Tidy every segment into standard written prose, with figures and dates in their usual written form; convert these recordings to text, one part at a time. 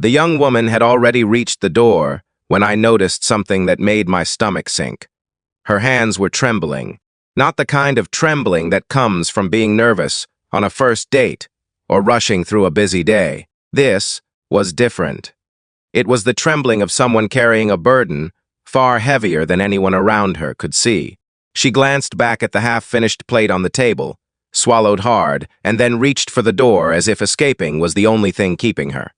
The young woman had already reached the door when I noticed something that made my stomach sink. Her hands were trembling, not the kind of trembling that comes from being nervous on a first date or rushing through a busy day. This was different. It was the trembling of someone carrying a burden far heavier than anyone around her could see. She glanced back at the half-finished plate on the table, swallowed hard, and then reached for the door as if escaping was the only thing keeping her.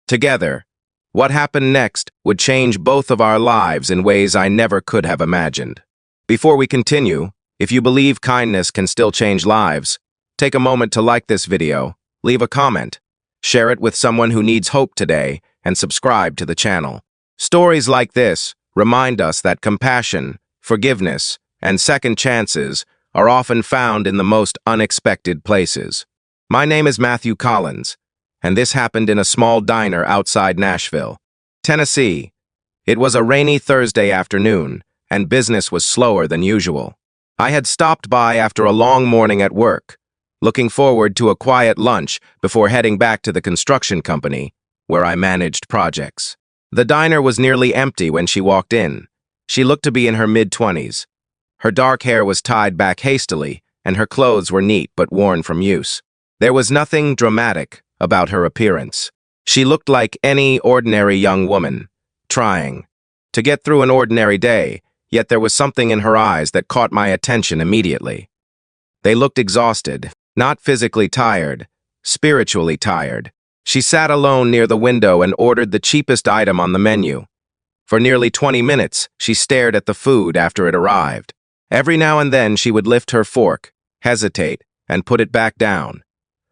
Together, what happened next would change both of our lives in ways I never could have imagined. Before we continue, if you believe kindness can still change lives, take a moment to like this video, leave a comment, share it with someone who needs hope today, and subscribe to the channel. Stories like this remind us that compassion, forgiveness, and second chances are often found in the most unexpected places. My name is Matthew Collins, and this happened in a small diner outside Nashville, Tennessee. It was a rainy Thursday afternoon, and business was slower than usual. I had stopped by after a long morning at work, looking forward to a quiet lunch before heading back to the construction company, where I managed projects. The diner was nearly empty when she walked in. She looked to be in her mid-20s. Her dark hair was tied back hastily, and her clothes were neat but worn from use. There was nothing dramatic about her appearance. She looked like any ordinary young woman, trying to get through an ordinary day, yet there was something in her eyes that caught my attention immediately. They looked exhausted, not physically tired, spiritually tired. She sat alone near the window and ordered the cheapest item on the menu. For nearly 20 minutes, she stared at the food after it arrived. Every now and then, she would lift her fork, hesitate, and put it back down.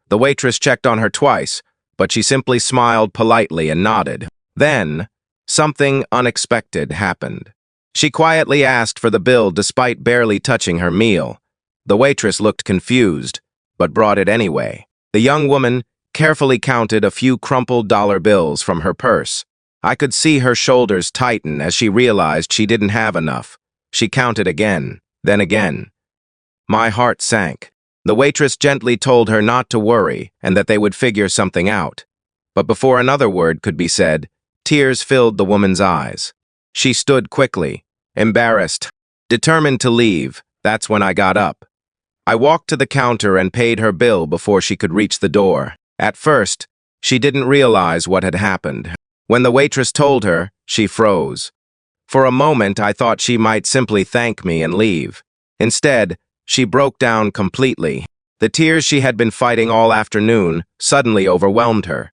The waitress checked on her twice, but she simply smiled politely and nodded. Then, something unexpected happened. She quietly asked for the bill despite barely touching her meal. The waitress looked confused, but brought it anyway. The young woman carefully counted a few crumpled dollar bills from her purse. I could see her shoulders tighten as she realized she didn't have enough. She counted again, then again. My heart sank. The waitress gently told her not to worry and that they would figure something out. But before another word could be said, tears filled the woman's eyes. She stood quickly, embarrassed, determined to leave. That's when I got up. I walked to the counter and paid her bill before she could reach the door. At first, she didn't realize what had happened. When the waitress told her, she froze. For a moment, I thought she might simply thank me and leave. Instead, she broke down completely. The tears she had been fighting all afternoon suddenly overwhelmed her.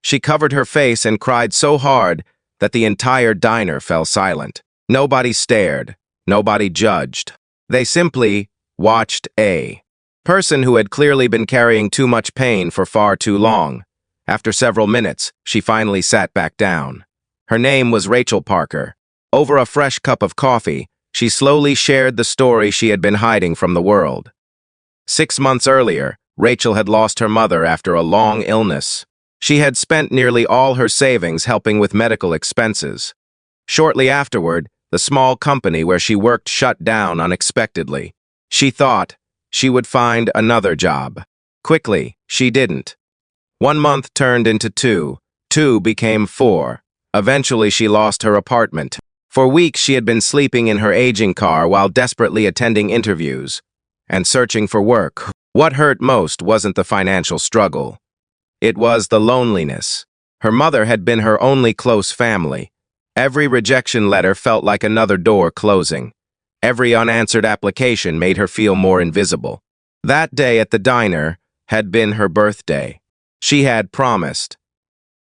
She covered her face and cried so hard that the entire diner fell silent. Nobody stared. Nobody judged. They simply watched a person who had clearly been carrying too much pain for far too long. After several minutes, she finally sat back down. Her name was Rachel Parker. Over a fresh cup of coffee, she slowly shared the story she had been hiding from the world. 6 months earlier, Rachel had lost her mother after a long illness. She had spent nearly all her savings helping with medical expenses. Shortly afterward, the small company where she worked shut down unexpectedly. She thought she would find another job. Quickly, she didn't. 1 month turned into 2. 2 became 4. Eventually, she lost her apartment. For weeks, she had been sleeping in her aging car while desperately attending interviews and searching for work. What hurt most wasn't the financial struggle. It was the loneliness. Her mother had been her only close family. Every rejection letter felt like another door closing. Every unanswered application made her feel more invisible. That day at the diner had been her birthday. She had promised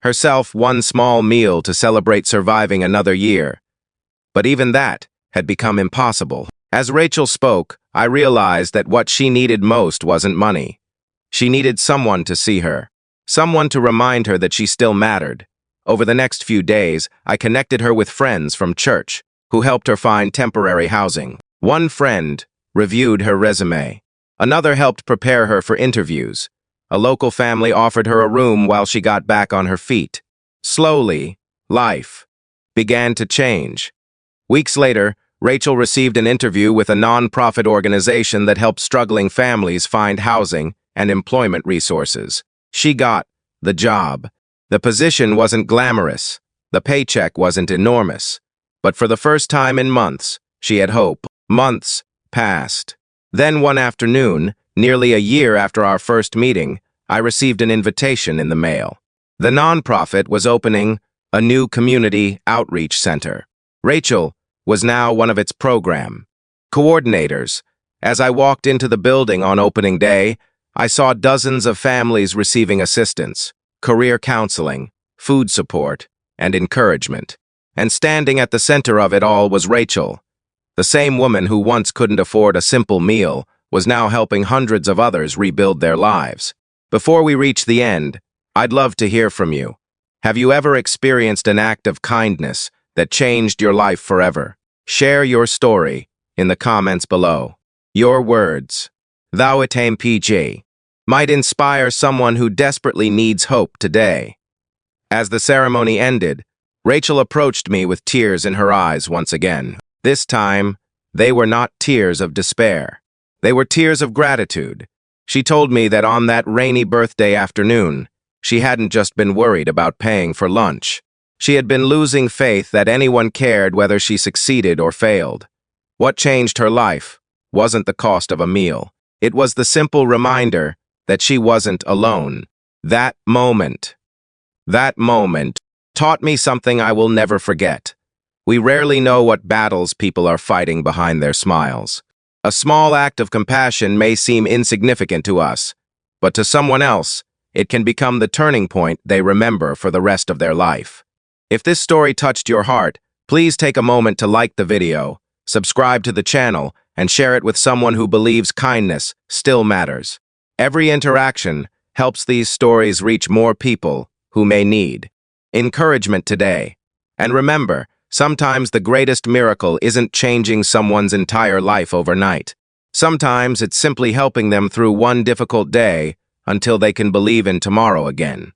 herself one small meal to celebrate surviving another year. But even that had become impossible. As Rachel spoke, I realized that what she needed most wasn't money. She needed someone to see her, someone to remind her that she still mattered. Over the next few days, I connected her with friends from church who helped her find temporary housing. One friend reviewed her resume. Another helped prepare her for interviews. A local family offered her a room while she got back on her feet. Slowly, life began to change. Weeks later, Rachel received an interview with a non-profit organization that helped struggling families find housing and employment resources. She got the job. The position wasn't glamorous, the paycheck wasn't enormous, but for the first time in months, she had hope. Months passed. Then one afternoon, nearly a year after our first meeting, I received an invitation in the mail. The nonprofit was opening a new community outreach center. Rachel was now one of its program coordinators. As I walked into the building on opening day, I saw dozens of families receiving assistance, career counseling, food support, and encouragement. And standing at the center of it all was Rachel. The same woman who once couldn't afford a simple meal was now helping hundreds of others rebuild their lives. Before we reach the end, I'd love to hear from you. Have you ever experienced an act of kindness that changed your life forever? Share your story in the comments below. Your words, thou itam PG, might inspire someone who desperately needs hope today. As the ceremony ended, Rachel approached me with tears in her eyes once again. This time, they were not tears of despair. They were tears of gratitude. She told me that on that rainy birthday afternoon, she hadn't just been worried about paying for lunch. She had been losing faith that anyone cared whether she succeeded or failed. What changed her life wasn't the cost of a meal. It was the simple reminder that she wasn't alone. That moment taught me something I will never forget. We rarely know what battles people are fighting behind their smiles. A small act of compassion may seem insignificant to us, but to someone else, it can become the turning point they remember for the rest of their life. If this story touched your heart, please take a moment to like the video, subscribe to the channel, and share it with someone who believes kindness still matters. Every interaction helps these stories reach more people who may need encouragement today. And remember, sometimes the greatest miracle isn't changing someone's entire life overnight. Sometimes it's simply helping them through one difficult day until they can believe in tomorrow again.